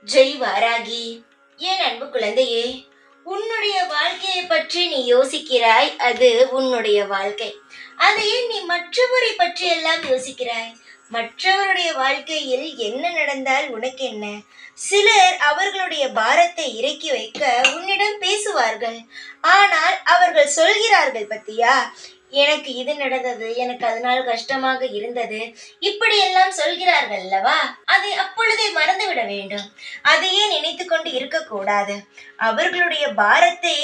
ஜெய் வாராகி. என் அன்பு குழந்தையே, உன்னுடைய வாழ்க்கையை பற்றி நீ யோசிக்கிறாய். அது உன்னுடைய வாழ்க்கை. அதையே நீ மற்றவரை பற்றி எல்லாம் யோசிக்கிறாய். மற்றவருடைய வாழ்க்கையில் என்ன நடந்தால் உனக்கு என்ன? சிலர் அவர்களுடைய பாரத்தை இறக்கி வைக்க உன்னிடம் பேசுவார்கள். ஆனால் அவர்கள் சொல்கிறார்கள் பத்தியா, எனக்கு இது நடந்தது, எனக்கு அதனால் கஷ்டமாக இருந்தது, இப்படி எல்லாம் சொல்கிறார்கள் அல்லவா? அதை அப்பொழுதே மறந்துவிட வேண்டும். அதையே நினைத்து கொண்டு இருக்கக்கூடாது. அவர்களுடைய பாரத்தை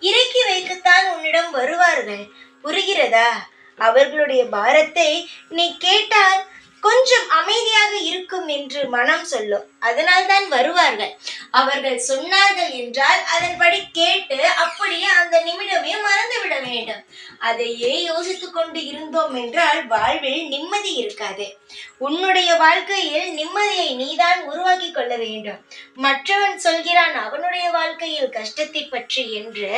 இறக்கி வைக்கத்தான் உன்னிடம் வருவார்கள். புரிகிறதா? அவர்களுடைய பாரத்தை நீ கேட்டால் கொஞ்சம் அமைதியாக இருக்கும் என்று மனம் சொல்லும். அதனால் தான் வருவார்கள். அவர்கள் சொன்னார்கள் என்றால் அதன்படி கேட்டு அப்படியே அந்த நிமிடமே மறந்துவிட வேண்டும். அதையே யோசித்துக் கொண்டு இருந்தோம் என்றால் வாழ்வில் நிம்மதி இருக்காது. உன்னுடைய வாழ்க்கையில் நிம்மதியை நீதான் உருவாக்கி கொள்ள வேண்டும். மற்றவன் சொல்கிறான் அவனுடைய வாழ்க்கையில் கஷ்டத்தை பற்றி என்று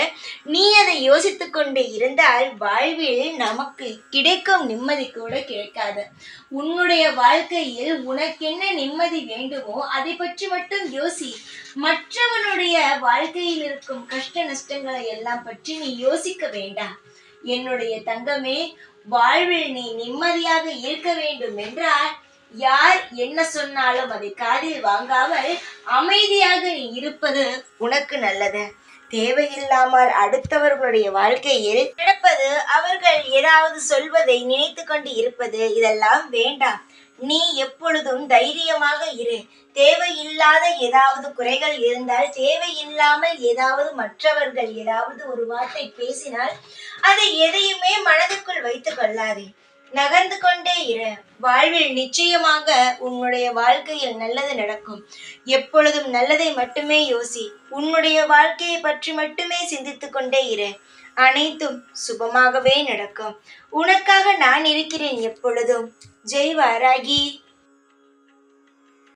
நீ அதை யோசித்துக் கொண்டு இருந்தால் வாழ்வில் நமக்கு கிடைக்கும் நிம்மதி கூட கிடைக்காது. உன்னுடைய வாழ்க்கையில் உனக்கென்ன நிம்மதி வேண்டுமோ அதை பற்றி மட்டும் யோசி. மற்றவனுடைய வாழ்க்கையில் இருக்கும் கஷ்ட நஷ்டங்களை எல்லாம் பற்றி நீ யோசிக்க வேண்டாம். என்னுடைய தங்கமே, வாழ்வில் நீ நிம்மதியாக இருக்க வேண்டும் என்றால் யார் என்ன சொன்னாலும் அதை காதில் வாங்காமல் அமைதியாக நீ இருப்பது உனக்கு நல்லது. தேவையில்லாமல் அடுத்தவர்களுடைய வாழ்க்கையில் நடப்பது, அவர்கள் ஏதாவது சொல்வதை நினைத்து கொண்டு இருப்பது, இதெல்லாம் வேண்டாம். நீ எப்பொழுதும் தைரியமாக இரு. தேவையில்லாத ஏதாவது குறைகள் இருந்தால், தேவையில்லாமல் ஏதாவது மற்றவர்கள் ஏதாவது ஒரு வார்த்தை பேசினால் அதை எதையுமே மனதுக்குள் வைத்துக் கொள்ளாதே. நகர்ந்து கொண்டே இரு. வாழ்வில் நிச்சயமாக உன்னுடைய வாழ்க்கையில் நல்லது நடக்கும். எப்பொழுதும் நல்லதை மட்டுமே யோசி. உன்னுடைய வாழ்க்கையை பற்றி மட்டுமே சிந்தித்துக் கொண்டே இரு. அனைத்தும் சுபமாகவே நடக்கும். உனக்காக நான் இருக்கிறேன் எப்பொழுதும். ஜெய் வாராகி.